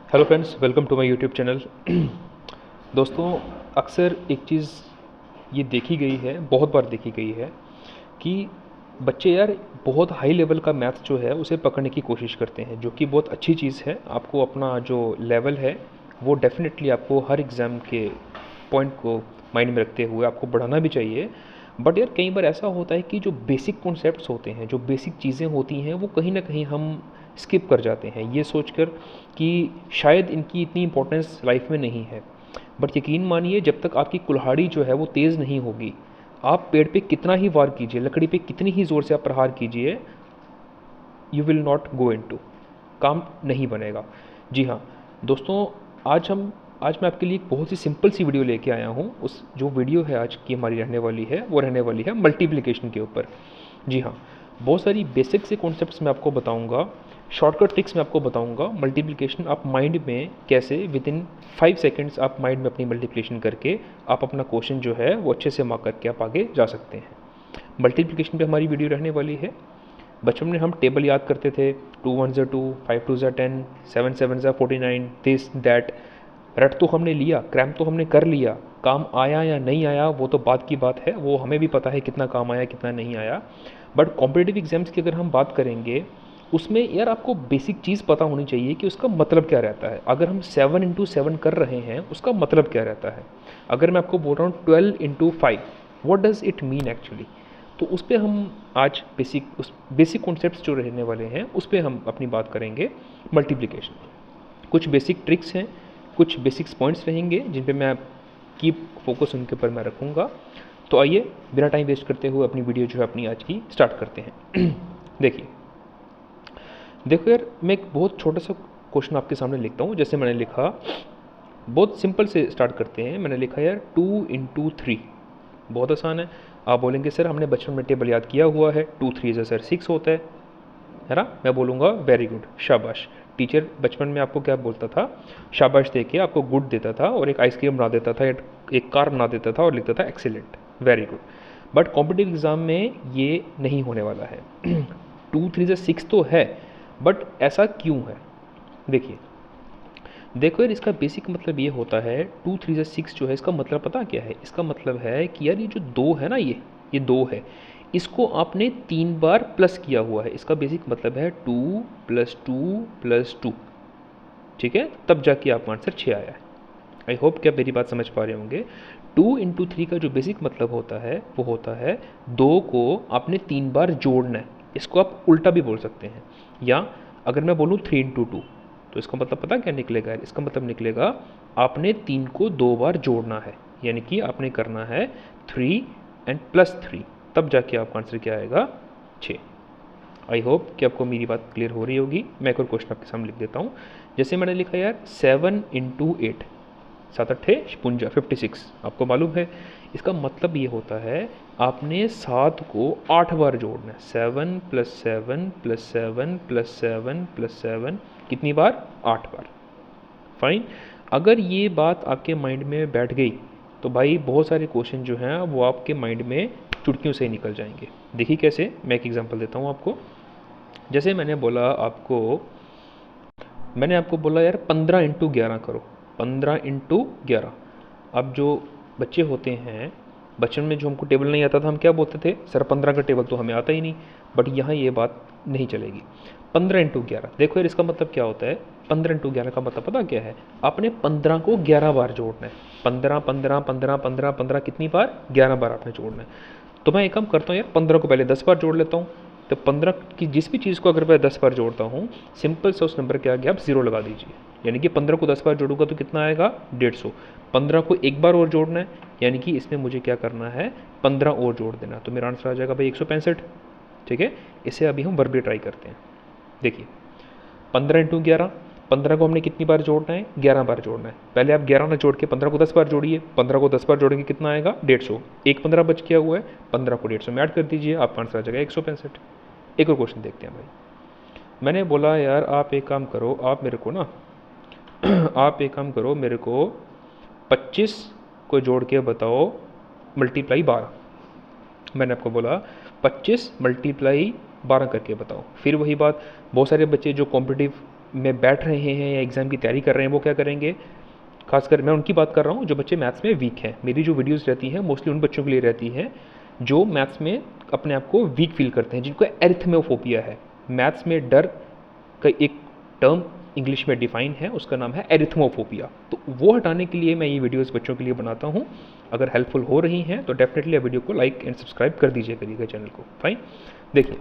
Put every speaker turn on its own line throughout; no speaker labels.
Hello friends, welcome to my YouTube channel. दोस्तों, अक्सर एक चीज़ ये देखी गई है, बहुत बार देखी गई है कि बच्चे यार बहुत हाई लेवल का मैथ जो है उसे पकड़ने की कोशिश करते हैं, जो कि बहुत अच्छी चीज़ है। आपको अपना जो लेवल है वो डेफिनेटली आपको हर एग्ज़ाम के पॉइंट को माइंड में रखते हुए आपको बढ़ाना भी चाहिए। बट यार कई बार ऐसा होता है कि जो बेसिक कॉन्सेप्ट्स होते हैं, जो बेसिक चीज़ें होती हैं, वो कहीं ना कहीं हम स्किप कर जाते हैं ये सोचकर कि शायद इनकी इतनी इंपॉर्टेंस लाइफ में नहीं है। बट यकीन मानिए, जब तक आपकी कुल्हाड़ी जो है वो तेज़ नहीं होगी, आप पेड़ पे कितना ही वार कीजिए, लकड़ी पे कितनी ही ज़ोर से आप प्रहार कीजिए, you will not go in to, काम नहीं बनेगा। जी हाँ दोस्तों, आज मैं आपके लिए एक बहुत ही सिंपल सी वीडियो लेके आया हूँ। उस जो वीडियो है आज की हमारी रहने वाली है वो रहने वाली है मल्टीप्लिकेशन के ऊपर। जी हाँ, बहुत सारी बेसिक से कॉन्सेप्ट्स मैं आपको बताऊँगा, शॉर्टकट ट्रिक्स मैं आपको बताऊँगा। मल्टीप्लिकेशन आप माइंड में कैसे विद इन 5 सेकेंड्स आप माइंड में अपनी मल्टीप्लिकेशन करके आप अपना क्वेश्चन जो है वो अच्छे से मार्क करके आप आगे जा सकते हैं। मल्टीप्लिकेशन पे हमारी वीडियो रहने वाली है। बचपन में हम टेबल याद करते थे, 2 1 ज़ा 2, 5 2 ज़ा 10, 7 7 ज़ा 49, दिस दैट। रट तो हमने लिया, क्रैम तो हमने कर लिया, काम आया या नहीं आया वो तो बात की बात है, वो हमें भी पता है कितना काम आया कितना नहीं आया। बट कॉम्पिटिटिव एग्जाम्स की अगर हम बात करेंगे, उसमें यार आपको बेसिक चीज़ पता होनी चाहिए कि उसका मतलब क्या रहता है। अगर हम 7 इंटू 7 कर रहे हैं, उसका मतलब क्या रहता है। अगर मैं आपको बोल रहा हूँ 12 into 5, what does it mean actually. तो उस पर हम आज बेसिक कॉन्सेप्ट्स जो रहने वाले हैं उस पर हम अपनी बात करेंगे। मल्टीप्लिकेशन, कुछ बेसिक ट्रिक्स हैं, कुछ बेसिक्स पॉइंट्स रहेंगे जिन पे मैं कीप फोकस उनके ऊपर मैं रखूँगा। तो आइए बिना टाइम वेस्ट करते हुए अपनी वीडियो जो है अपनी आज की स्टार्ट करते हैं। देखो यार, मैं एक बहुत छोटा सा क्वेश्चन आपके सामने लिखता हूँ। जैसे मैंने लिखा, बहुत सिंपल से स्टार्ट करते हैं। मैंने लिखा यार 2 इंटू 3, बहुत आसान है। आप बोलेंगे सर हमने बचपन में टेबल याद किया हुआ है, 2 3 से सर 6 होता है ना। मैं बोलूँगा वेरी गुड, शाबाश। टीचर बचपन में आपको क्या बोलता था, शाबाश दे के आपको गुड देता था और एक आइसक्रीम बना देता था, एक कार बना देता था और लिखता था excellent, very good. But competitive exam में ये नहीं होने वाला है। 2 3 से 6 तो है, बट ऐसा क्यों है। देखिए, देखो यार, इसका बेसिक मतलब ये होता है, 2 3 से 6 जो है इसका मतलब पता क्या है। इसका मतलब है कि यार ये जो 2 है ना, ये 2 है, इसको आपने 3 बार प्लस किया हुआ है। इसका बेसिक मतलब है 2 + 2 + 2, ठीक है, तब जाके आपका आंसर 6 आया है। आई होप कि आप मेरी बात समझ पा रहे होंगे। 2 इंटू 3 का जो बेसिक मतलब होता है वो होता है 2 को आपने 3 बार जोड़ना है। इसको आप उल्टा भी बोल सकते हैं, या अगर मैं बोलूँ 3 इंटू 2, तो इसका मतलब पता क्या निकलेगा। इसका मतलब निकलेगा आपने 3 को 2 बार जोड़ना है, यानी कि आपने करना है 3 एंड +3, तब जाके आपका आंसर क्या आएगा, 6। आई होप कि आपको मेरी बात क्लियर हो रही होगी। मैं एक और क्वेश्चन आपके सामने लिख देता हूँ। जैसे मैंने लिखा यार 7 इंटू 8, 7 8 56, 56, आपको मालूम है इसका मतलब ये होता है आपने 7 को 8 बार जोड़ना है। 7 + 7 + 7 + 7 + 7, कितनी बार, 8 बार। फाइन। अगर ये बात आपके माइंड में बैठ गई तो भाई बहुत सारे क्वेश्चन जो हैं वो आपके माइंड में चुटकियों से ही निकल जाएंगे। देखिए कैसे, मैं एक एग्जांपल देता हूँ आपको। जैसे मैंने आपको बोला यार 15 इंटू 11 करो, 15 इंटू 11। अब जो बच्चे होते हैं, बचपन में जो हमको टेबल नहीं आता था, हम क्या बोलते थे, सर 15 का टेबल तो हमें आता ही नहीं। बट यहाँ ये बात नहीं चलेगी। 15 इंटू 11, देखो यार इसका मतलब क्या होता है। 15 इंटू 11 का मतलब पता क्या है, आपने 15 को 11 बार जोड़ना है। 15 15 15 15 15, कितनी बार, 11 बार आपने जोड़ना है। तो मैं एक काम करता हूँ यार, 15 को पहले 10 बार जोड़ लेता हूँ। तो 15 की जिस भी चीज़ को अगर मैं 10 बार जोड़ता हूँ, सिंपल से उस नंबर के आगे आप 0 लगा दीजिए। यानी कि 15 को 10 बार जोड़ूंगा तो कितना आएगा, 150। 15 को एक बार और जोड़ना है, यानी कि इसमें मुझे क्या करना है, 15 और जोड़ देना, तो मेरा आंसर आ जाएगा भाई 165। ठीक है, इसे अभी हम वर्बली ट्राई करते हैं। देखिए 15 इंटू 11, 15 को हमने कितनी बार जोड़ना है, 11 बार जोड़ना है। पहले आप 11 ना जोड़ के 15 को 10 बार जोड़िए। 15 को 10 बार जोड़ेंगे कितना आएगा, 150। एक 15 बच गया हुआ है, 15 को 150 में ऐड कर दीजिए, आपका आंसर आ जाएगा 165। एक और क्वेश्चन देखते हैं भाई। मैंने बोला यार आप एक काम करो, आप मेरे को ना आप एक काम करो, मेरे को 25 को जोड़ के बताओ मल्टीप्लाई 12। मैंने आपको बोला 25 × 12 करके बताओ। फिर वही बात, बहुत सारे बच्चे जो कॉम्पिटिटिव में बैठ रहे हैं या एग्ज़ाम की तैयारी कर रहे हैं वो क्या करेंगे, खासकर मैं उनकी बात कर रहा हूँ जो बच्चे मैथ्स में वीक हैं। मेरी जो वीडियोस रहती हैं मोस्टली उन बच्चों के लिए रहती हैं जो मैथ्स में अपने आप को वीक फील करते हैं, जिनको एरिथमेफोबिया है। मैथ्स में डर का एक टर्म इंग्लिश में डिफाइन है, उसका नाम है एरिथमोफोबिया। तो वो हटाने के लिए मैं ये वीडियोस बच्चों के लिए बनाता हूँ। अगर हेल्पफुल हो रही हैं तो डेफिनेटली वीडियो को लाइक एंड सब्सक्राइब कर दीजिए करिएगा चैनल को। फाइन। देखिए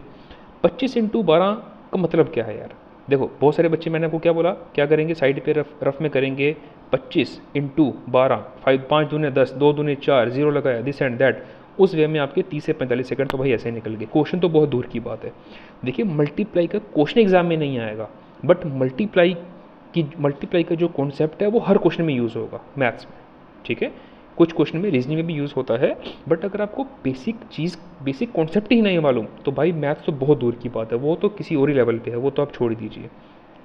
25 इंटू 12 का मतलब क्या है यार। देखो बहुत सारे बच्चे, मैंने आपको क्या बोला, क्या करेंगे, साइड पे रफ में करेंगे 25 इंटू 12, 5 दूने 10, 2 दूने 4, जीरो लगाया, दिस एंड दैट। उस वे में आपके 30 से 45 सेकंड तो भाई ऐसे निकल गए। क्वेश्चन तो बहुत दूर की बात है। देखिए मल्टीप्लाई का क्वेश्चन एग्जाम में नहीं आएगा, बट मल्टीप्लाई का जो कॉन्सेप्ट है वो हर क्वेश्चन में यूज़ होगा मैथ्स में। ठीक है, कुछ क्वेश्चन में रीजनिंग में भी यूज़ होता है, बट अगर आपको बेसिक कॉन्सेप्ट ही नहीं मालूम तो भाई मैथ्स तो बहुत दूर की बात है, वो तो किसी और ही लेवल पे है, वो तो आप छोड़ दीजिए।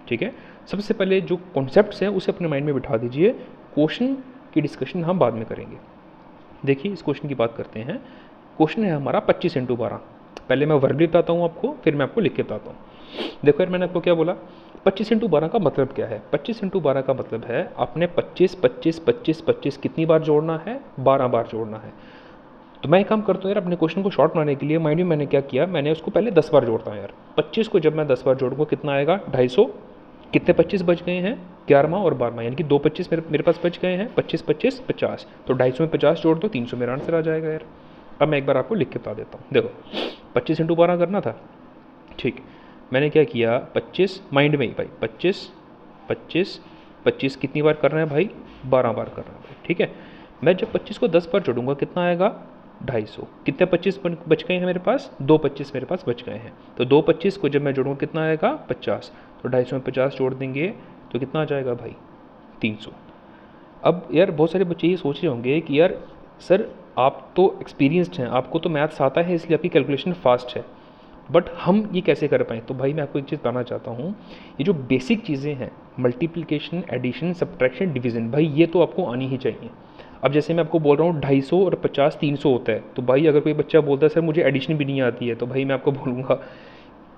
ठीक है, सबसे पहले जो कॉन्सेप्ट्स हैं उसे अपने माइंड में बिठा दीजिए। क्वेश्चन की डिस्कशन हम बाद में करेंगे। देखिए इस क्वेश्चन की बात करते हैं। क्वेश्चन है हमारा 25 इंटू 12। पहले मैं वर्बली बताता हूँ आपको, फिर मैं आपको लिख के बताता हूँ। देखो यार मैंने आपको क्या बोला, 25 इंटू 12 का मतलब क्या है। 25 इंटू 12 का मतलब है आपने 25 25 25 25 कितनी बार जोड़ना है, 12 बार जोड़ना है। तो मैं एक काम करता हूँ यार, अपने क्वेश्चन को शॉर्ट बनाने के लिए माइंड में मैंने क्या किया, मैंने उसको पहले 10 बार जोड़ता हूँ यार। 25 को जब मैं 10 बार जोड़ूंगा कितना आएगा, 250। कितने 25 बच गए हैं, 11वां और 12वां, यानी कि 2 25 मेरे पास बच गए हैं। 25 25 50, तो 250 में 50 जोड़ दो, 300 मेरा आंसर आ जाएगा यार। अब मैं एक बार आपको लिख के बता देता हूँ। देखो 25 इंटू 12 करना था, ठीक। मैंने क्या किया, 25 माइंड में ही भाई, 25 25 25 कितनी बार करना है भाई, 12 बार करना है भाई। ठीक है, मैं जब 25 को 10 बार जोड़ूंगा कितना आएगा, 250। कितने 25 बच गए हैं मेरे पास, 2 25 मेरे पास बच गए हैं। तो 2 25 को जब मैं जोड़ूंगा कितना आएगा, 50। तो 250 में 50 जोड़ देंगे तो कितना आ जाएगा भाई, 300। अब यार बहुत सारे बच्चे ये सोच रहे होंगे कि यार सर आप तो एक्सपीरियंस्ड हैं, आपको तो मैथ्स आता है इसलिए आपकी कैलकुलेशन फास्ट है, बट हम ये कैसे कर पाएँ। तो भाई मैं आपको एक चीज़ बताना चाहता हूँ, ये जो बेसिक चीज़ें हैं, मल्टीप्लिकेशन, एडिशन, सब्ट्रैक्शन, डिवीज़न, भाई ये तो आपको आनी ही चाहिए। अब जैसे मैं आपको बोल रहा हूँ 250 और 50 300 होता है, तो भाई अगर कोई बच्चा बोलता है सर मुझे एडिशन भी नहीं आती है, तो भाई मैं आपको बोलूँगा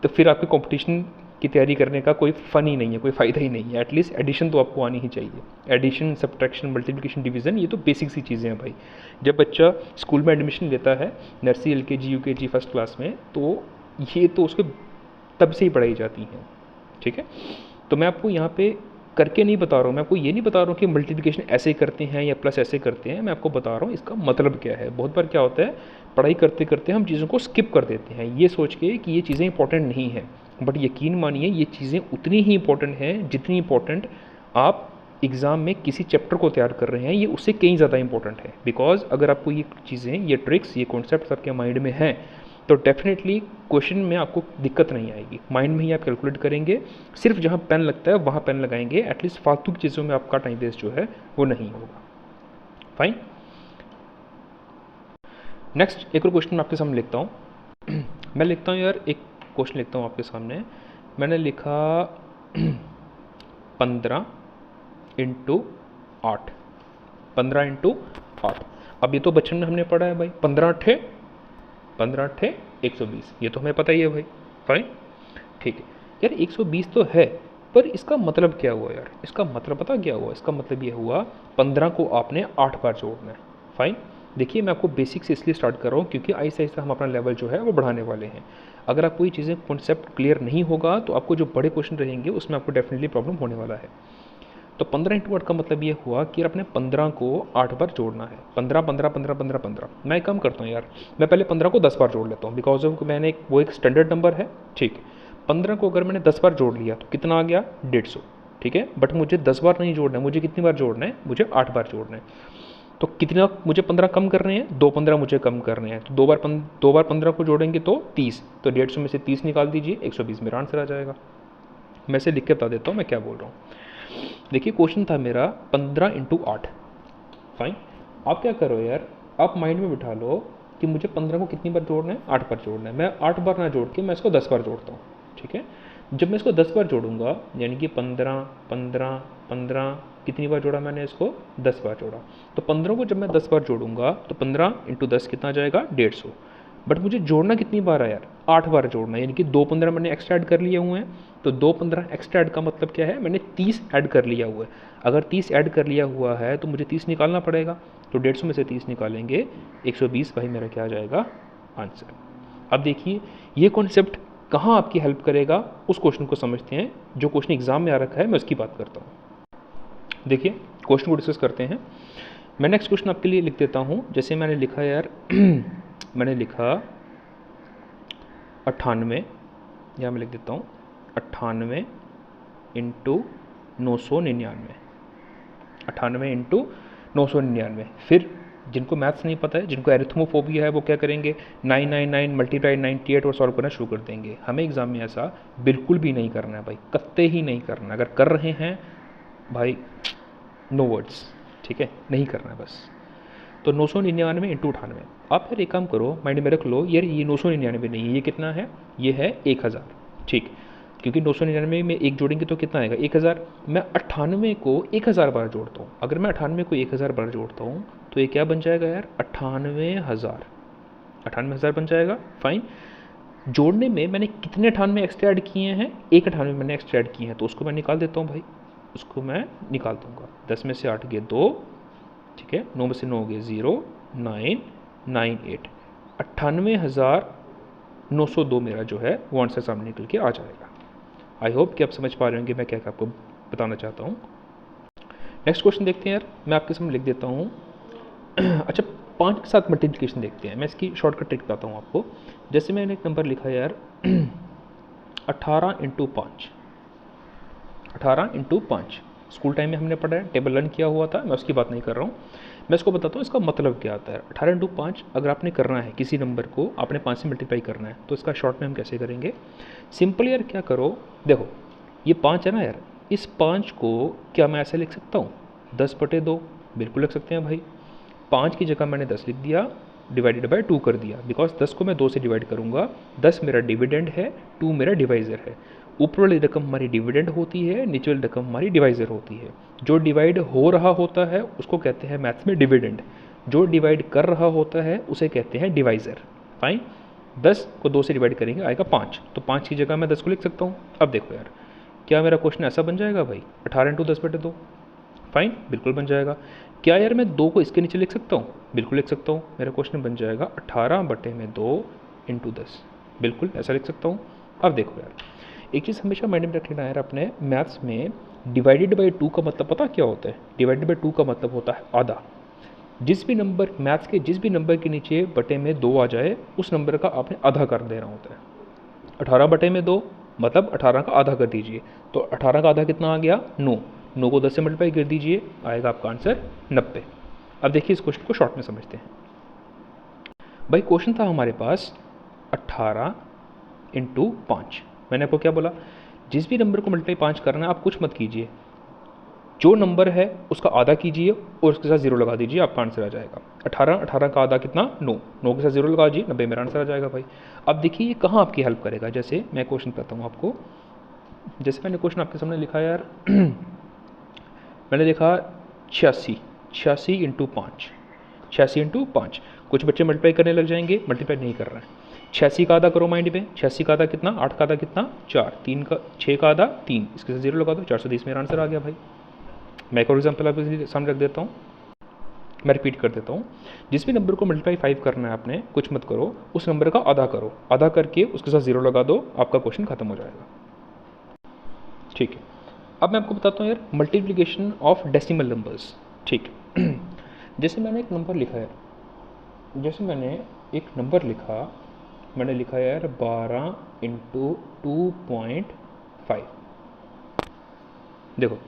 तो फिर आपके कंपटीशन की तैयारी करने का कोई फ़न ही नहीं है, कोई फ़ायदा ही नहीं है। एटलीस्ट एडिशन तो आपको आनी ही चाहिए। एडिशन, सब्ट्रैक्शन, मल्टीप्लिकेशन, डिवीज़न, ये तो बेसिक सी चीज़ें हैं भाई। जब बच्चा स्कूल में एडमिशन लेता है, nursery, LKG, UKG, first class में, तो ये तो उसको तब से ही पढ़ाई जाती हैं। ठीक है, तो मैं आपको यहाँ पे करके नहीं बता रहा हूँ, मैं आपको ये नहीं बता रहा हूँ कि मल्टीप्लिकेशन ऐसे करते हैं या प्लस ऐसे करते हैं, मैं आपको बता रहा हूँ इसका मतलब क्या है। बहुत बार क्या होता है, पढ़ाई करते करते हम चीज़ों को स्किप कर देते हैं ये सोच के कि ये चीज़ें इंपॉर्टेंट नहीं हैं, बट यकीन मानिए ये चीज़ें उतनी ही इंपॉर्टेंट हैं जितनी इंपॉर्टेंट आप एग्ज़ाम में किसी चैप्टर को तैयार कर रहे हैं, ये उससे कहीं ज़्यादा इंपॉर्टेंट है। बिकॉज अगर आपको ये चीज़ें, ये ट्रिक्स, ये कॉन्सेप्ट आपके माइंड में हैं तो डेफिनेटली क्वेश्चन में आपको दिक्कत नहीं आएगी। माइंड में ही आप कैलकुलेट करेंगे, सिर्फ जहाँ पेन लगता है वहाँ पेन लगाएंगे। एटलीस्ट फालतू की चीज़ों में आपका टाइम वेस्ट जो है वो नहीं होगा। फाइन। नेक्स्ट एक और क्वेश्चन मैं आपके सामने लिखता हूँ। मैं लिखता हूँ यार, एक क्वेश्चन लिखता हूँ आपके सामने। मैंने लिखा 15 इंटू 8, 15 इंटू 8। अब ये तो बचपन में हमने पढ़ा है भाई, 15 अट्ठे 120, ये तो हमें पता ही है भाई। फाइन, ठीक है यार। 120 तो है, पर इसका मतलब क्या हुआ यार, इसका मतलब पता क्या हुआ, इसका मतलब ये हुआ 15 को आपने 8 बार जोड़ना है। फाइन, देखिए मैं आपको बेसिक से इसलिए स्टार्ट कर रहा हूँ क्योंकि आहिस्ता आहिस्ता हम अपना लेवल जो है वो बढ़ाने वाले हैं। अगर आपको ये चीज़ें कॉन्सेप्ट क्लियर नहीं होगा तो आपको जो बड़े क्वेश्चन रहेंगे उसमें आपको डेफिनेटली प्रॉब्लम होने वाला है। तो 15 इंटू 8 का मतलब ये हुआ कि अपने 15 को 8 बार जोड़ना है। 15 15 15 15 15। मैं एक काम करता हूँ यार, मैं पहले 15 को 10 बार जोड़ लेता हूँ, बिकॉज ऑफ मैंने वो एक स्टैंडर्ड नंबर है। ठीक, 15 को अगर मैंने 10 बार जोड़ लिया तो कितना आ गया, 150। ठीक है, बट मुझे 10 बार नहीं जोड़ना है, मुझे कितनी बार जोड़ना है, मुझे 8 बार जोड़ना है। तो कितना मुझे 15 कम करने हैं, 2 15 मुझे कम करने हैं। तो 2 बार 15 को जोड़ेंगे तो 30, तो 150 में से 30 निकाल दीजिए, 120 मेरा आंसर आ जाएगा। मैं इसे लिख के बता देता हूँ मैं क्या बोल रहा हूँ। देखिए क्वेश्चन था मेरा 15 इंटू 8। फाइन, आप क्या करो यार, आप माइंड में बिठा लो कि मुझे 15 को कितनी बार जोड़ना है, 8 बार जोड़ना है। मैं 8 बार ना जोड़ के मैं इसको 10 बार जोड़ता हूँ। ठीक है, जब मैं इसको 10 बार जोड़ूंगा, यानी कि 15 15 15, कितनी बार जोड़ा मैंने इसको, 10 बार जोड़ा। तो 15 को जब मैं 10 बार जोड़ूंगा तो 15 इंटू 10 कितना आ जाएगा, 150। बट मुझे जोड़ना कितनी बार है यार, 8 बार जोड़ना है, यानी कि 2 15 मैंने एक्स्ट्रा ऐड कर लिए हुए हैं। तो 2 15 एक्स्ट्रा ऐड का मतलब क्या है, मैंने 30 ऐड कर लिया हुआ है। अगर 30 ऐड कर लिया हुआ है तो मुझे 30 निकालना पड़ेगा। तो 150 में से 30 निकालेंगे, 120 भाई मेरा क्या आ जाएगा आंसर। अब देखिए ये कॉन्सेप्ट कहाँ आपकी हेल्प करेगा, उस क्वेश्चन को समझते हैं। जो क्वेश्चन एग्जाम में आ रखा है मैं उसकी बात करता हूँ। देखिए क्वेश्चन को डिस्कस करते हैं। मैं नेक्स्ट क्वेश्चन आपके लिए लिख देता हूँ। जैसे मैंने लिखा यार मैंने लिखा 98, या मैं लिख देता हूँ 98 इंटू 999, 98 इंटू 999। फिर जिनको मैथ्स नहीं पता है, जिनको एरिथमोफोबिया है, वो क्या करेंगे, 999 मल्टीप्लाई 98 और सॉल्व करना शुरू कर देंगे। हमें एग्जाम में ऐसा बिल्कुल भी नहीं करना है भाई, कत्ते ही नहीं करना। अगर कर रहे हैं भाई नो वर्ड्स, ठीक है, नहीं करना है बस। तो 999 इंटू 98, आप फिर एक काम करो, माइंड में रख लो यार ये 999 नहीं है, ये कितना है, ये है 1000, ठीक। क्योंकि 999 में एक जोड़ेंगे तो कितना आएगा 1000। मैं 98 को 1000 बार जोड़ता हूँ। अगर मैं 98 को 1000 बार जोड़ता हूँ तो ये क्या बन जाएगा यार 98,000, 98,000 बन जाएगा। फाइन। जोड़ने में मैंने कितने 98 एक्स्ट्रा ऐड किए हैं, एक 98 मैंने एक्स्ट्रा ऐड किए हैं, तो उसको मैं निकाल देता हूँ भाई, उसको मैं निकाल दूंगा। 10 में से 8 गए 2, ठीक है, 9 में से 9 गए 0, 998, 98,902 मेरा जो है वो आंसर सामने निकल के आ जाएगा। आई होप कि आप समझ पा रहे होंगे मैं क्या आपको बताना चाहता हूँ। नेक्स्ट क्वेश्चन देखते हैं यार, मैं आपके सामने लिख देता हूँ। अच्छा 5 के साथ मल्टीप्लिकेशन देखते हैं, मैं इसकी शॉर्टकट ट्रिक बताता हूँ आपको। जैसे मैंने एक नंबर लिखा यार 18 इंटू 5, 18 इंटू 5 स्कूल टाइम में हमने पढ़ा है, टेबल लर्न किया हुआ था, मैं उसकी बात नहीं कर रहा हूँ। मैं इसको बताता हूँ इसका मतलब क्या आता है। 18 इंटू 5 अगर आपने करना है, किसी नंबर को आपने 5 से मल्टीप्लाई करना है, तो इसका शॉर्ट में हम कैसे करेंगे। सिंपल यार क्या करो, देखो ये 5 है ना यार, इस 5 को क्या मैं ऐसे लिख सकता हूँ 10/2, बिल्कुल लिख सकते हैं भाई। 5 की जगह मैंने 10 लिख दिया, डिवाइडेड बाय 2 कर दिया, बिकॉज 10 को मैं 2 से डिवाइड करूँगा। 10 मेरा डिविडेंड है, 2 मेरा डिवाइज़र है। ऊपर वाली रकम हमारी डिविडेंड होती है, नीचे वाली रकम हमारी डिवाइज़र होती है। जो डिवाइड हो रहा होता है उसको कहते हैं मैथ्स में डिविडेंड, जो डिवाइड कर रहा होता है उसे कहते हैं डिवाइज़र। फाइन। 10 को 2 से डिवाइड करेंगे आएगा 5, तो 5 की जगह मैं 10 को लिख सकता हूँ। अब देखो यार क्या मेरा क्वेश्चन ऐसा बन जाएगा भाई 18 इंटू 10/2। फाइन, बिल्कुल बन जाएगा। क्या यार मैं 2 को इसके नीचे लिख सकता हूँ, बिल्कुल लिख सकता हूँ। मेरा क्वेश्चन बन जाएगा 18/2 इंटू 10, बिल्कुल ऐसा लिख सकता हूँ। अब देखो यार एक चीज़ हमेशा माइंड में रखना है यार, अपने मैथ्स में डिवाइडेड बाई 2 का मतलब पता क्या होता है। डिवाइडेड बाई 2 का मतलब होता है आधा। जिस भी नंबर मैथ्स के जिस भी नंबर के नीचे बटे में 2 आ जाए उस नंबर का आपने आधा कर देना होता है। 18/2 मतलब 18 का आधा कर दीजिए, तो 18 का आधा कितना आ गया 9, 9 को 10 से मल्टीप्लाई कर दीजिए, आएगा आपका आंसर 90। अब देखिए इस क्वेश्चन को शॉर्ट में समझते हैं। भाई क्वेश्चन था हमारे पास 18 इंटू 5। मैंने आपको क्या बोला, जिस भी नंबर को मल्टीप्लाई 5 करना है आप कुछ मत कीजिए, जो नंबर है उसका आधा कीजिए और उसके साथ 0 लगा दीजिए, आपका आंसर आ जाएगा। 18 का आधा कितना 9, 9 के साथ 0 लगा दीजिए, 90 मेरा आंसर आ जाएगा भाई। अब देखिए ये कहाँ आपकी हेल्प करेगा। जैसे मैं क्वेश्चन बताता हूँ आपको, जैसे मैंने क्वेश्चन आपके सामने लिखा यार मैंने लिखा 86 इंटू 5, 86 इंटू 5। कुछ बच्चे मल्टीप्लाई करने लग जाएंगे, मल्टीप्लाई नहीं कर रहे हैं। 86 का आधा करो माइंड में, 86 का आधा कितना, 8 का आधा कितना 4, 6 का आधा 3, इसके साथ 0 लगा दो, 430 मेरा आंसर आ गया भाई। मैं एक और एग्जाम्पल आपके सामने रख देता हूँ, मैं रिपीट कर देता हूँ। जिस भी नंबर को मल्टीप्लाई 5 करना है आपने, कुछ मत करो, उस नंबर का आधा करो, आधा करके उसके साथ 0 लगा दो, आपका क्वेश्चन खत्म हो जाएगा। ठीक है, अब मैं आपको बताता हूँ यार मल्टीप्लिकेशन ऑफ डेसिमल नंबर्स। ठीक जैसे मैंने एक नंबर लिखा है, जैसे मैंने एक नंबर लिखा, मैंने लिखा यार 12 इंटू 2.5। देखो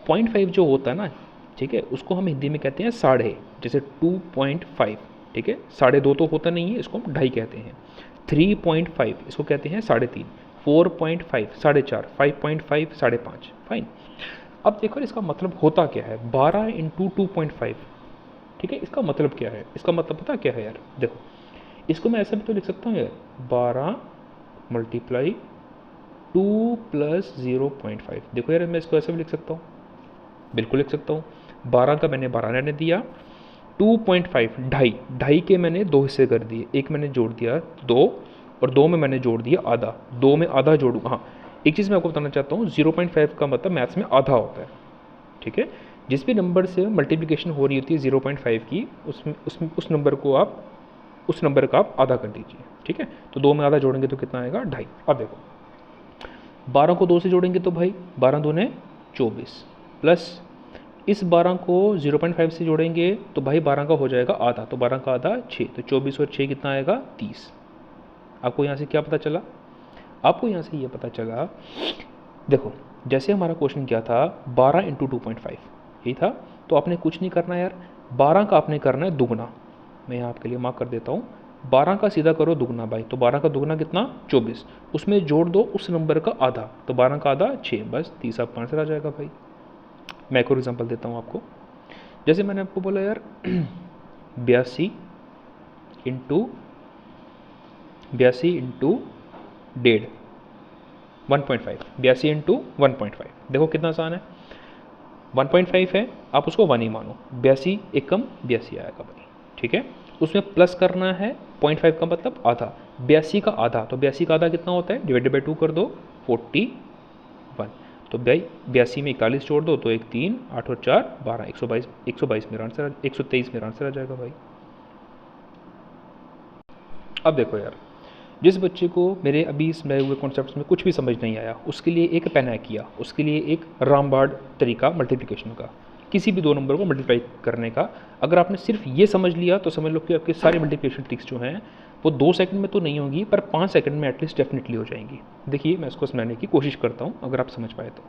0.5 जो होता है ना, ठीक है, उसको हम हिंदी में कहते हैं साढ़े। जैसे 2.5, ठीक है, 2.5 तो होता नहीं है, इसको हम ढाई कहते हैं। 3.5 इसको कहते हैं 3.5, 4.5 4.5, 5.5 5.5। फाइन। अब देखो इसका मतलब होता क्या है 12 इंटू 2.5, ठीक है, इसका मतलब क्या है, इसका मतलब पता क्या है यार। देखो इसको मैं ऐसा भी तो लिख सकता हूँ यार 12 मल्टीप्लाई 2 प्लस 0.5। देखो यार मैं इसको ऐसा भी लिख सकता हूँ, बिल्कुल लिख सकता हूँ। 12 का मैंने 12 रहने दिया, 2.5 ढाई, ढाई के मैंने 2 हिस्से कर दिए, एक मैंने जोड़ दिया 2 और 2 में मैंने जोड़ दिया आधा, 2 में आधा जोड़ूँ। हाँ, एक चीज़ मैं आपको बताना चाहता हूँ, 0.5 का मतलब मैथ्स में आधा होता है, ठीक है। जिस भी नंबर से मल्टीप्लिकेशन हो रही होती है 0.5 की, उस नंबर को आप उस नंबर का आप आधा कर दीजिए, ठीक है। तो 2 में आधा जोड़ेंगे तो कितना आएगा, ढाई। अब देखो 12 को 2 से जोड़ेंगे तो भाई 12 दूने 24, प्लस इस 12 को 0.5 से जोड़ेंगे तो भाई 12 का हो जाएगा आधा, तो 12 का आधा 6, तो 24 और 6 कितना आएगा, 30। आपको यहाँ से क्या पता चला, आपको यहाँ से ये पता चला, देखो जैसे हमारा क्वेश्चन क्या था 12 इंटू 2.5 यही था, तो आपने कुछ नहीं करना यार, 12 का आपने करना है दुगना। मैं यहाँ आपके लिए मार्क कर देता हूँ, 12 का सीधा करो दुगना भाई, तो 12 का दुगना कितना, 24, उसमें जोड़ दो उस नंबर का आधा, तो 12 का आधा 6, बस 30 आपका आंसर आ जाएगा भाई। मैं एक और एग्जाम्पल देता हूँ आपको, जैसे मैंने आपको बोला यार 82 इंटू 1.5, 1.5, 82 इंटू 1.5, देखो कितना आसान है, 1.5 है, आप उसको 1 ही मानो, 82 एकम 82 आएगा भाई, ठीक है। उसमें प्लस करना है, 0.5 का मतलब आधा, 82 का आधा, तो 82 का आधा कितना होता है, डिवाइडेड बाई 2 कर दो, 41, तो भाई 82 में 41 जोड़ दो, तो 1 3 8 और 4 12, 122 मेरा आंसर, 123 मेरा आंसर आ जाएगा भाई। अब देखो यार, जिस बच्चे को मेरे अभी समझाए हुए कॉन्सेप्ट्स में कुछ भी समझ नहीं आया, उसके लिए एक पेन है किया, उसके लिए एक रामबाण तरीका मल्टीप्लिकेशन का, किसी भी दो नंबर को मल्टीप्लाई करने का, अगर आपने सिर्फ ये समझ लिया तो समझ लो कि आपके सारे मल्टीप्लिकेशन ट्रिक्स जो हैं वो 2 सेकंड में तो नहीं होंगी, पर 5 सेकंड में एटलीस्ट डेफिनेटली हो जाएंगी। देखिए मैं इसको समझाने की कोशिश करता हूँ, अगर आप समझ पाए तो।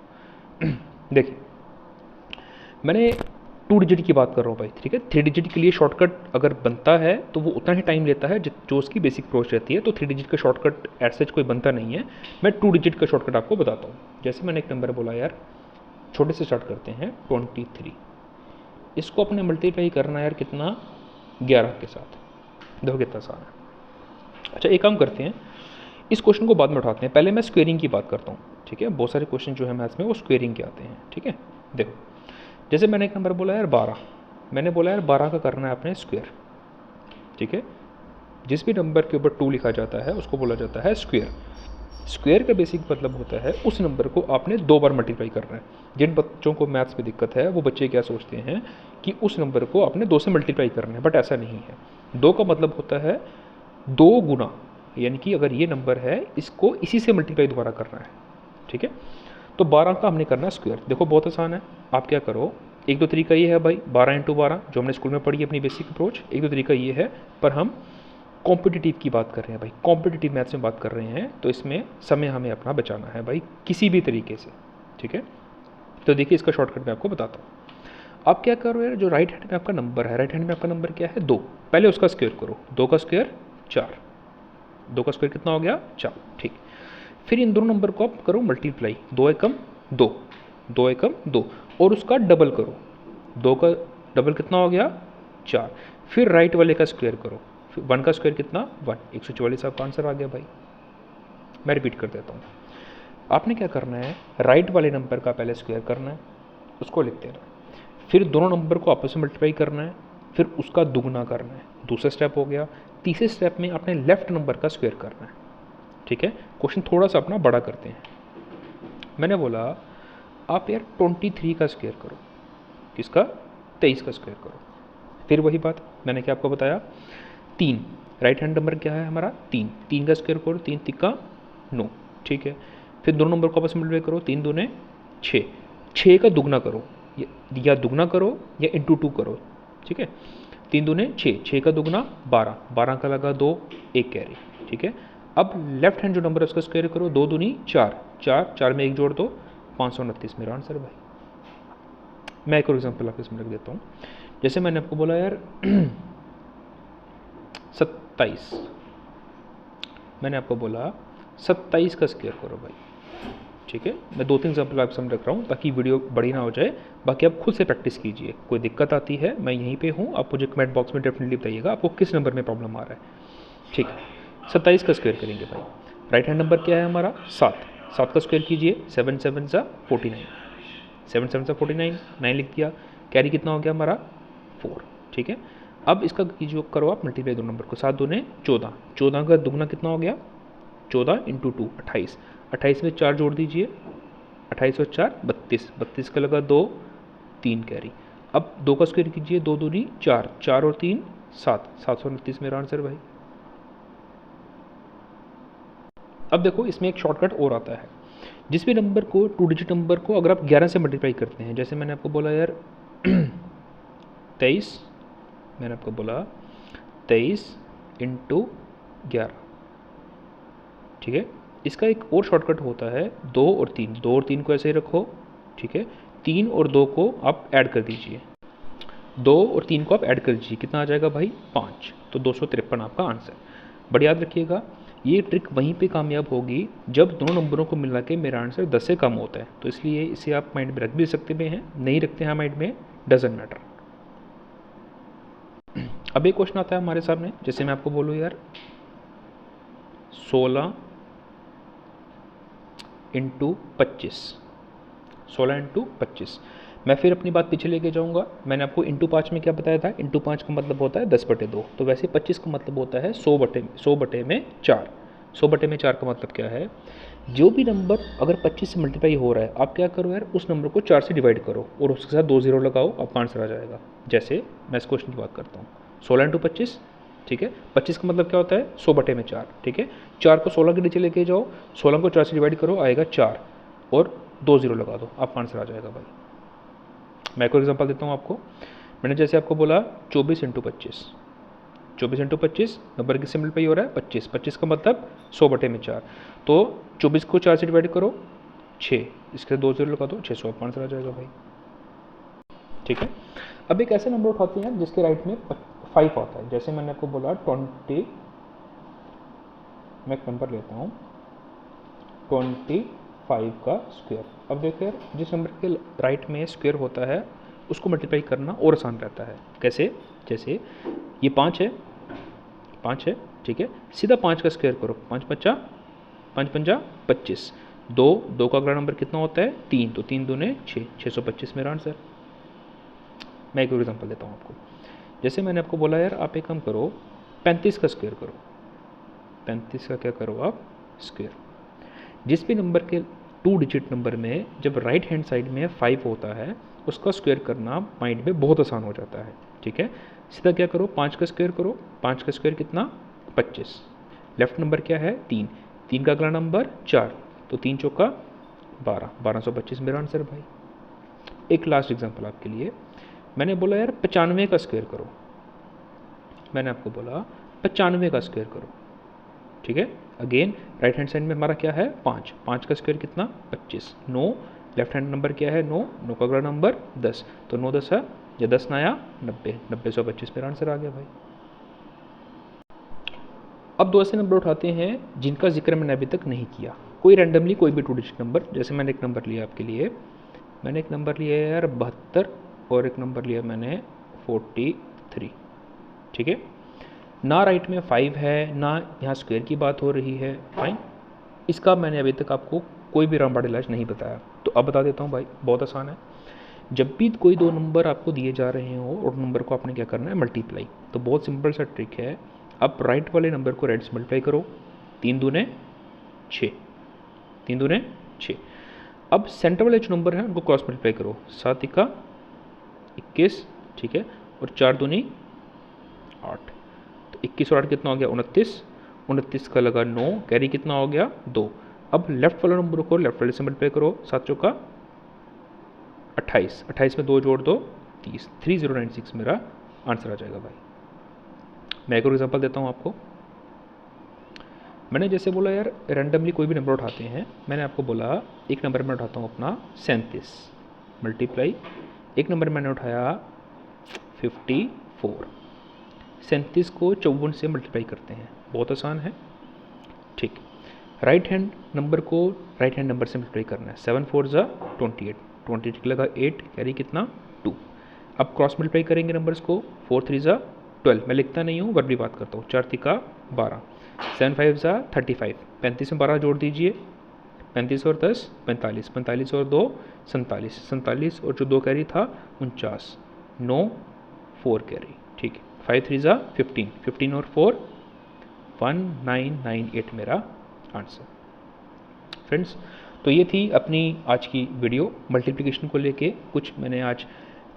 देखिए मैंने 2 डिजिट की बात कर रहा हूँ भाई, ठीक है। 3 डिजिट के लिए शॉर्टकट अगर बनता है तो वो उतना ही टाइम लेता है जो उसकी बेसिक अप्रोच रहती है, तो 3 डिजिट का शॉर्टकट एज सच कोई बनता नहीं है। मैं 2 डिजिट का शॉर्टकट आपको बताता हूँ। जैसे मैंने एक नंबर बोला यार, छोटे से स्टार्ट करते हैं, 23, इसको अपने मल्टीप्लाई करना है यार कितना, 11 के साथ, देखो कितना आसान है। अच्छा एक काम करते हैं, इस क्वेश्चन को बाद में उठाते हैं, पहले मैं स्क्वेयरिंग की बात करता हूँ, ठीक है। बहुत सारे क्वेश्चन जो है मैथ्स में वो स्क्वेयरिंग के आते हैं, ठीक है। देखो जैसे मैंने एक नंबर बोला यार 12, मैंने बोला यार 12 का करना है अपने स्क्वेयर, ठीक है। जिस भी नंबर के ऊपर 2 लिखा जाता है उसको बोला जाता है स्क्वेयर। स्क्वेयर का बेसिक मतलब होता है उस नंबर को आपने 2 बार मल्टीप्लाई करना है। जिन बच्चों को मैथ्स में दिक्कत है वो बच्चे क्या सोचते हैं कि उस नंबर को आपने 2 से मल्टीप्लाई करना है, बट ऐसा नहीं है। 2 का मतलब होता है 2 गुना, यानी कि अगर ये नंबर है इसको इसी से मल्टीप्लाई दोबारा करना है, ठीक है। तो 12 का हमने करना है स्क्वायर, देखो बहुत आसान है। आप क्या करो, एक दो तरीका ये है भाई, 12 इंटू 12 जो हमने स्कूल में पढ़ी है अपनी बेसिक अप्रोच, एक दो तरीका ये है, पर हम कॉम्पिटिटिव की बात कर रहे हैं भाई, कॉम्पिटिटिव मैथ्स में बात कर रहे हैं, तो इसमें समय हमें अपना बचाना है भाई किसी भी तरीके से, ठीक है। तो देखिए इसका शॉर्टकट मैं आपको बताता हूँ। आप क्या करो यार, जो राइट हैंड में आपका नंबर है, राइट हैंड में आपका नंबर क्या है 2, पहले उसका स्क्वायर करो, 2 का स्क्वायर 4, 2 का स्क्वायर कितना हो गया 4, ठीक। फिर इन दोनों नंबर को आप करो मल्टीप्लाई, 2 एकम 2, 2 एकम 2, और उसका डबल करो, 2 का डबल कितना हो गया 4। फिर राइट वाले का स्क्वायर करो, 1 का स्क्वायर कितना 1, 144 आपका आंसर आ गया भाई। मैं रिपीट कर देता हूँ, आपने क्या करना है, राइट वाले नंबर का पहले स्क्वायर करना है, उसको लिखते हैं, फिर दोनों नंबर को आपस में मल्टीप्लाई करना है, फिर उसका दुगना करना है, दूसरा स्टेप हो गया। तीसरे स्टेप में आपने लेफ्ट नंबर का स्क्वायर करना है, ठीक है। क्वेश्चन थोड़ा सा अपना बड़ा करते हैं। मैंने बोला आप यार 23 का स्क्वायर करो, किसका 23 का स्क्वायर करो। फिर वही बात मैंने क्या आपको बताया, 3, राइट हैंड नंबर क्या है हमारा 3, 3 का स्क्वायर करो, 3 तिक्का 9, ठीक है। फिर दोनों नंबर को आपस में मल्टीप्लाई करो, 3 दूने 6, 6 का दुगना करो, या दुगना करो या इंटू 2 करो, ठीक है। 3 दूने 6, 6 का दुगना 12, 12 का लगा 2, 1 कैरी, ठीक है। अब लेफ्ट हैंड जो नंबर है उसका स्क्वायर करो, 2 दूनी 4, 4, 4 में 1 जोड़ दो, 529 मेरा आंसर भाई। मैं एक और एग्जाम्पल आपके इसमें रख देता हूँ। जैसे मैंने आपको बोला यार 27, मैंने आपको बोला 27 का स्क्वायर करो भाई, ठीक है। मैं 2-3 एग्जाम्पल आपके सामने रख रहा हूँ ताकि वीडियो बड़ी ना हो जाए, बाकी आप खुद से प्रैक्टिस कीजिए। कोई दिक्कत आती है मैं यहीं पे हूँ, आप मुझे कमेंट बॉक्स में डेफिनेटली बताइएगा आपको किस नंबर में प्रॉब्लम आ रहा है, ठीक है। 27 का स्क्वायर करेंगे भाई, राइट हैंड नंबर क्या है हमारा 7, 7 का स्क्वायर कीजिए, 7 7 सा 49, 7 7 सा 49, 9 लिख दिया, कैरी कितना हो गया हमारा 4, ठीक है। अब इसका कीजिए करो आप मल्टीप्लाई दो नंबर को, 7 दूने 14, 14 का दुगना कितना हो गया 14 इंटू 2 28, 28 में 4 जोड़ दीजिए, 28 और 4 32, 32 का लगा 2, 3 कैरी। अब 2 का स्क्वायर कीजिए, 2 दूनी 4, 4 और 3 7, 729 मेरा आंसर भाई। अब देखो इसमें एक शॉर्टकट और आता है, जिस भी नंबर को 2 डिजिट नंबर को अगर आप 11 से मल्टीप्लाई करते हैं, जैसे मैंने आपको बोला यार 23, मैंने आपको बोला 23 इंटू 11, ठीक है। इसका एक और शॉर्टकट होता है 2 और 3, 2 और 3 को ऐसे ही रखो, ठीक है। 3 और 2 को आप ऐड कर दीजिए, 2 और 3 को आप ऐड कर दीजिए, कितना आ जाएगा भाई 5, तो 253 आपका आंसर। बट याद रखिएगा ये ट्रिक वहीं पे कामयाब होगी जब दोनों नंबरों को मिला के मेरा आंसर 10 से कम होता है, तो इसलिए इसे आप माइंड में रख भी सकते हैं, नहीं रखते हैं माइंड में, डजेंट मैटर। अब एक क्वेश्चन आता है हमारे सामने, जैसे मैं आपको बोलूँ यार 16 इंटू 25, 16 इंटू 25, मैं फिर अपनी बात पीछे लेके जाऊंगा। मैंने आपको इंटू 5 में क्या बताया था, इंटू 5 का मतलब होता है 10/2, तो वैसे 25 का मतलब होता है 100 बटे में 4, 100 बटे में 4 का मतलब क्या है, जो भी नंबर अगर 25 से मल्टीप्लाई हो रहा है आप क्या करो यार, उस नंबर को 4 से डिवाइड करो और उसके साथ 2 जीरो लगाओ, आपका आंसर आ जाएगा। जैसे मैं इस क्वेश्चन की बात करता हूँ 16 इंटू 25, ठीक है, 25 का मतलब क्या होता है 100 बटे में 4, ठीक है। 4 को 16 के नीचे लेके जाओ, 16 को 4 से डिवाइड करो, आएगा 4 और 2 जीरो लगा दो, आपका आंसर आ जाएगा भाई। मैं एक और एग्जांपल देता हूँ आपको, मैंने जैसे आपको बोला 24 इंटू 25, 24 इंटू 25 नंबर किससे मल्टीप्लाई हो रहा है 25, 25 का मतलब 100 बटे में 4, तो 24 को 4 से डिवाइड करो 6, इसके 2 जीरो लगा दो, 600 आपका आंसर आ जाएगा भाई, ठीक है। अब एक ऐसे नंबर उठाते हैं जिसके राइट में 5 आता है, जैसे मैंने आपको बोला 20, मैं एक नंबर लेता हूँ 25 का स्क्वायर। अब देखो यार जिस नंबर के राइट में स्क्वायर होता है उसको मल्टीप्लाई करना और आसान रहता है, कैसे, जैसे ये 5 है, 5 है, ठीक है, सीधा 5 का स्क्वायर करो, 5 पंजा 25, 2 का अगला नंबर कितना होता है 3, तो 3 दूने 6, 625 मेरा आंसर। मैं एक और एग्जांपल देता हूँ आपको, जैसे मैंने आपको बोला यार आप एक काम करो 35 का स्क्वायर करो, 35 का क्या करो आप स्क्वायर। जिस भी नंबर के 2 डिजिट नंबर में जब राइट हैंड साइड में 5 होता है उसका स्क्वायर करना माइंड में बहुत आसान हो जाता है, ठीक है। सीधा क्या करो 5 का स्क्वायर करो, 5 का स्क्वायर कितना 25, लेफ्ट नंबर क्या है 3, 3 का अगला नंबर 4, तो 3 चौका 12, 1225 मेरा आंसर भाई। एक लास्ट एग्जांपल आपके लिए, मैंने बोला यार 95 का स्क्वायर करो, मैंने आपको बोला 95 का स्क्वायर करो, ठीक है। अगेन राइट हैंड साइड में हमारा क्या है 5, 5 का स्क्वायर कितना 25, 9, लेफ्ट हैंड नंबर क्या है 9, 9 का अगला नंबर 10, तो 9 10 है या 10 नया 90, 90/125 मेरा आंसर आ गया भाई। अब 2 ऐसे नंबर उठाते हैं जिनका जिक्र मैंने अभी तक नहीं किया, कोई रैंडमली कोई भी 2 डिजिट नंबर, जैसे मैंने एक नंबर लिया आपके लिए, मैंने एक नंबर लिया यार 72 और एक नंबर लिया मैंने 43, ठीक है। ना राइट में 5 है ना यहाँ स्क्वायर की बात हो रही है, फाइन। इसका मैंने अभी तक आपको कोई भी रामबाड़ इलाज नहीं बताया, तो अब बता देता हूँ भाई, बहुत आसान है। जब भी कोई 2 नंबर आपको दिए जा रहे हो और नंबर को आपने क्या करना है मल्टीप्लाई, तो बहुत सिंपल सा ट्रिक है, आप राइट वाले नंबर को राइट से मल्टीप्लाई करो, 3 दूने 6, 3 दूने 6। अब सेंटर वाले जो नंबर हैं उनको क्रॉस मल्टीप्लाई करो, 7 × 21, ठीक है, और 4 दूनी 8, तो 21 और 8 कितना हो गया 29, 29 का लगा 9, कैरी कितना हो गया 2। अब लेफ्ट वाले नंबर को लेफ्ट वाले से मल्टीप्लाई करो, 7 चौका 28, 28 में 2 जोड़ दो 30, 3096 मेरा आंसर आ जाएगा भाई। मैं एक और एग्जांपल देता हूँ आपको, मैंने जैसे बोला यार रैंडमली कोई भी नंबर उठाते हैं, मैंने आपको बोला एक नंबर मैं उठाता हूँ अपना 37 मल्टीप्लाई, एक नंबर मैंने उठाया 54, 37 को 54 से मल्टीप्लाई करते हैं, बहुत आसान है, ठीक। राइट हैंड नंबर को राइट हैंड नंबर से मल्टीप्लाई करना है, 7 4 ज़ा 28, 28 लगा 8, कैरी कितना 2। अब क्रॉस मल्टीप्लाई करेंगे नंबर्स को, 4 3 ज़ा 12, मैं लिखता नहीं हूँ वर्बली बात करता हूँ, 4 3 12, 7 5 ज़ा 35, 35 में 12 जोड़ दीजिए, 35 और 10 45, 45 और 2 47, 47 और जो 2 कैरी था 49, 9 4 कैरी, ठीक है। 5 3 ज़ा 15, 15 और 4 1998 मेरा आंसर। फ्रेंड्स, तो ये थी अपनी आज की वीडियो मल्टीप्लिकेशन को लेके। मैंने आज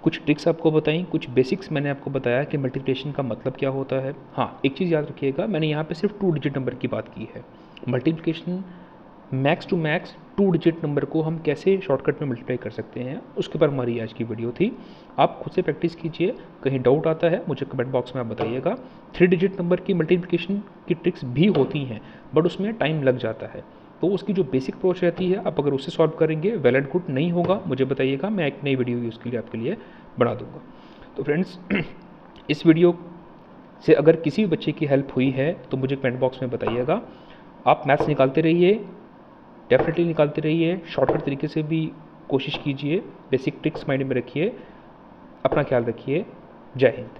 कुछ ट्रिक्स आपको बताई, कुछ बेसिक्स मैंने आपको बताया कि मल्टीप्लिकेशन का मतलब क्या होता है। हाँ, एक चीज़ याद रखिएगा, मैंने यहाँ पे सिर्फ 2 डिजिट नंबर की बात की है। Multiplication max to max 2 digit number को हम कैसे शॉर्टकट में मल्टीप्लाई कर सकते हैं, उसके ऊपर हमारी आज की वीडियो थी। आप खुद से प्रैक्टिस कीजिए, कहीं डाउट आता है मुझे कमेंट बॉक्स में आप बताइएगा। 3 डिजिट नंबर की मल्टीप्लिकेशन की ट्रिक्स भी होती हैं, बट उसमें टाइम लग जाता है, तो उसकी जो बेसिक अप्रोच रहती है, आप अगर उससे सॉल्व करेंगे वेल एंड गुड, नहीं होगा मुझे बताइएगा, मैं एक नई वीडियो उसके लिए आपके लिए बना दूंगा। तो फ्रेंड्स, इस वीडियो से अगर किसी भी बच्चे की हेल्प हुई है तो मुझे कमेंट बॉक्स में बताइएगा। आप मैथ्स निकालते रहिए, डेफिनेटली निकालते रहिए, शॉर्टकट तरीके से भी कोशिश कीजिए, बेसिक ट्रिक्स माइंड में रखिए, अपना ख्याल रखिए। जय हिंद।